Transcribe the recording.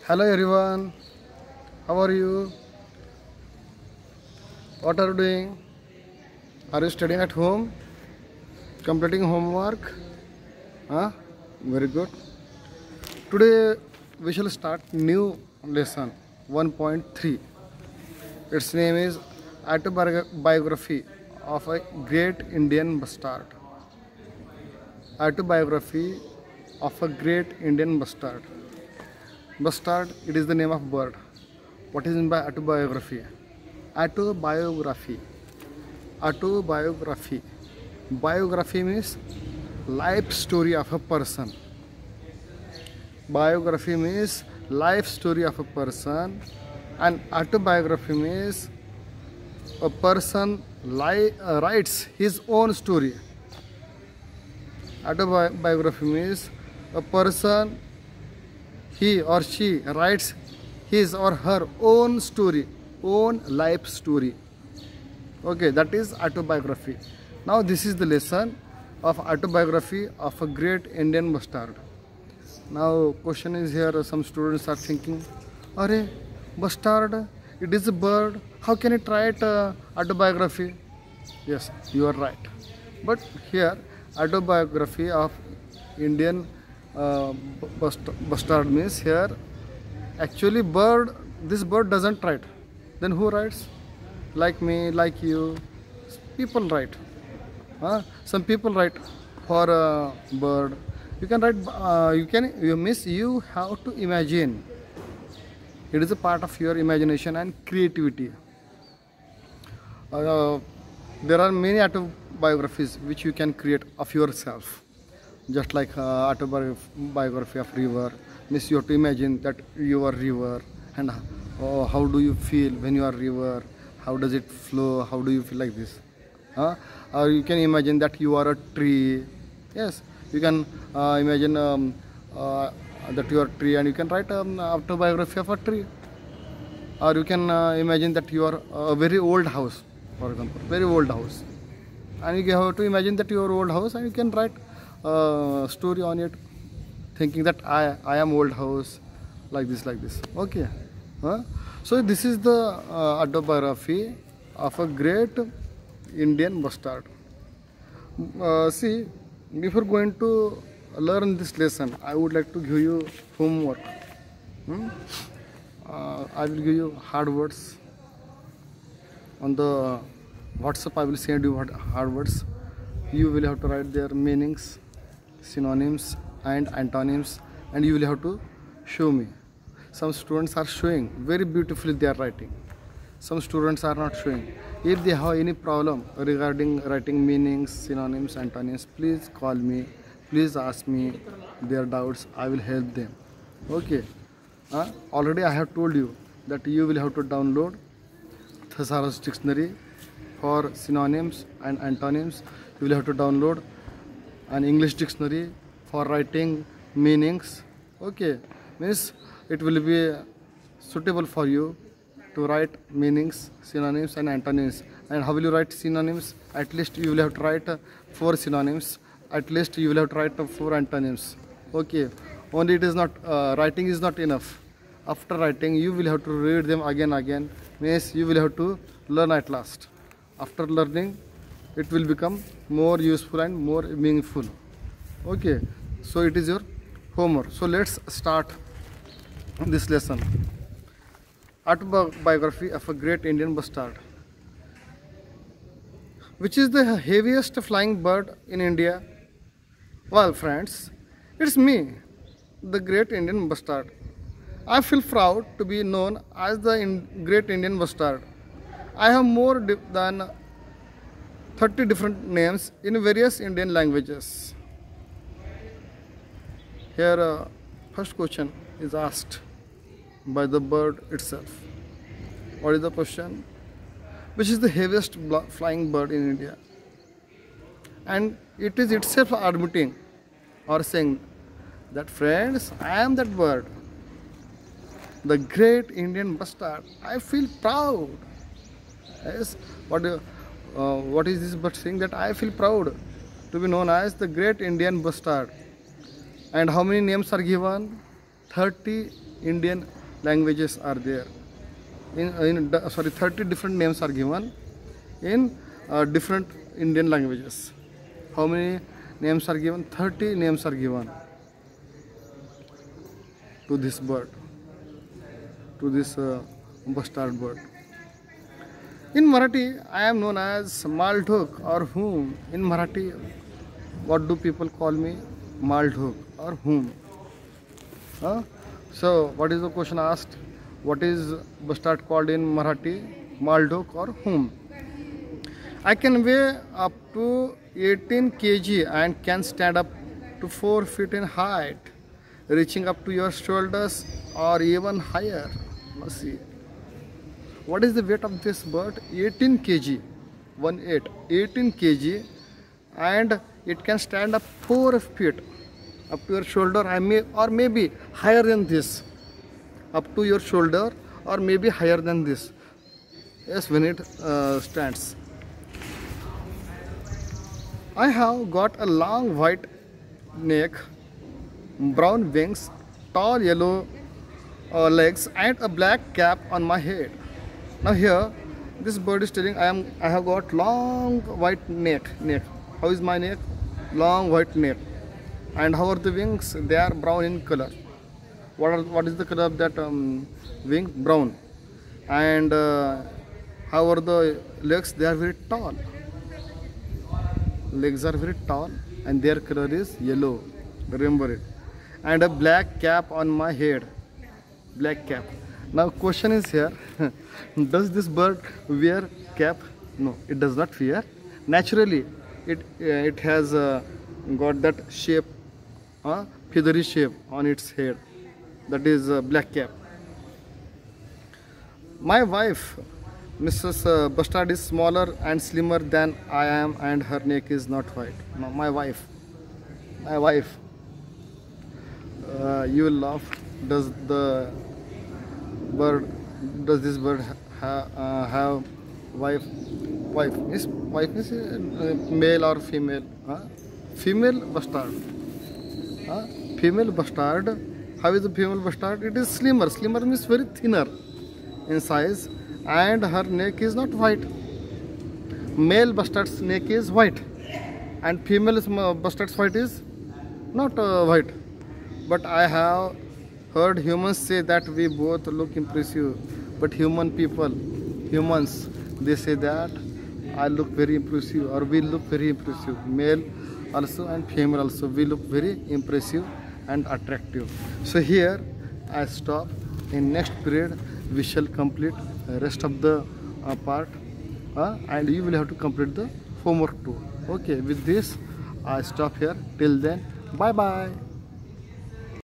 Hello everyone, how are you? What are you doing? Are you studying at home? Completing homework? Huh? Very good. Today we shall start new lesson 1.3. Its name is Autobiography of a Great Indian Bastard. Autobiography of a Great Indian Bastard. Bastard, it is the name of bird. What is meant by autobiography? Autobiography. Autobiography. Biography means life story of a person. Biography means life story of a person, and autobiography means a person writes his own story. Autobiography means a person, he or she writes his or her own story, own life story. Okay, that is autobiography. Now this is the lesson of autobiography of a great Indian bastard. Now question is here, some students are thinking, "Arey, bastard, it is a bird. How can it write autobiography?" Yes, you are right. But here autobiography of Indian bastard means here actually bird. This bird doesn't write. Then who writes? Like me, like you, people write. Some people write for a bird. You can write. You have to imagine. It is a part of your imagination and creativity. There are many autobiographies which you can create of yourself. Just like autobiography of river, means you have to imagine that you are river, and how do you feel when you are river? How does it flow? How do you feel like this? Or you can imagine that you are a tree. Yes, you can imagine that you are a tree, and you can write autobiography of a tree. Or you can imagine that you are a very old house, for example, very old house, and you have to imagine that your old house, and you can write story on it, thinking that I am old house, like this. Okay. So this is the autobiography of a great Indian bastard. See, before going to learn this lesson, I would like to give you homework. I will give you hard words on the WhatsApp. I will send you hard words. You will have to write their meanings, synonyms and antonyms, and you will have to show me. Some students are showing very beautifully, they are writing. Some students are not showing. If they have any problem regarding writing meanings, synonyms, antonyms, please call me, please ask me their doubts. I will help them. Okay. Already I have told you that you will have to download Thesaurus dictionary for synonyms and antonyms. You will have to download an English dictionary for writing meanings. Okay, means it will be suitable for you to write meanings, synonyms and antonyms. And how will you write synonyms? At least you will have to write 4 synonyms. At least you will have to write 4 antonyms. Okay, only it is not writing is not enough. After writing, you will have to read them again. Means you will have to learn at last. After learning, it will become more useful and more meaningful. Okay, so it is your homework. So let's start this lesson. Autobiography of a great Indian bastard. Which is the heaviest flying bird in India? Well, friends, it's me, the great Indian bastard. I feel proud to be known as the great Indian bastard. I have more than 30 different names in various Indian languages. Here, first question is asked by the bird itself. What is the question? Which is the heaviest flying bird in India? And it is itself admitting or saying that, friends, I am that bird, the great Indian bastard. I feel proud. Yes. What is this bird saying? That I feel proud to be known as the great Indian bastard. And how many names are given? 30 Indian languages are there. Sorry, 30 different names are given in different Indian languages. How many names are given? 30 names are given to this bird, to this bustard bird. In Marathi, I am known as Maldhok or whom. In Marathi, what do people call me? Maldhok or whom. So, what is the question asked? What is bustard called in Marathi? Maldhok or whom. I can weigh up to 18 kg and can stand up to 4 feet in height, reaching up to your shoulders or even higher. Let's see. What is the weight of this bird? 18 kg, 18 kg, and it can stand up 4 feet up to your shoulder, or maybe higher than this, up to your shoulder or maybe higher than this. Yes, when it stands. I have got a long white neck, brown wings, tall yellow legs, and a black cap on my head. Now here, this bird is telling I have got long white neck. How is my neck? Long white neck. And how are the wings? They are brown in color. What is the color of that wing? Brown. And how are the legs? They are very tall. Legs are very tall and their color is yellow. Remember it. And a black cap on my head. Black cap. Now question is here, does this bird wear cap? No, it does not wear. Naturally, it has got that shape, feathery shape on its head. That is black cap. My wife, Mrs. Bustard, is smaller and slimmer than I am, and her neck is not white. No, my wife. You will laugh. Does this bird have wife? Wife is male or female? Female bustard. Female bustard. How is the female bustard? It is slimmer. Slimmer means very thinner in size, and her neck is not white. Male bustard's neck is white, and female bustard's white is not white. But I have heard humans say that we both look impressive, but humans, they say that I look very impressive, or we look very impressive. Male also and female also, we look very impressive and attractive. So here I stop. In next period we shall complete the rest of the part, and you will have to complete the homework too. Okay, with this I stop here. Till then, bye bye.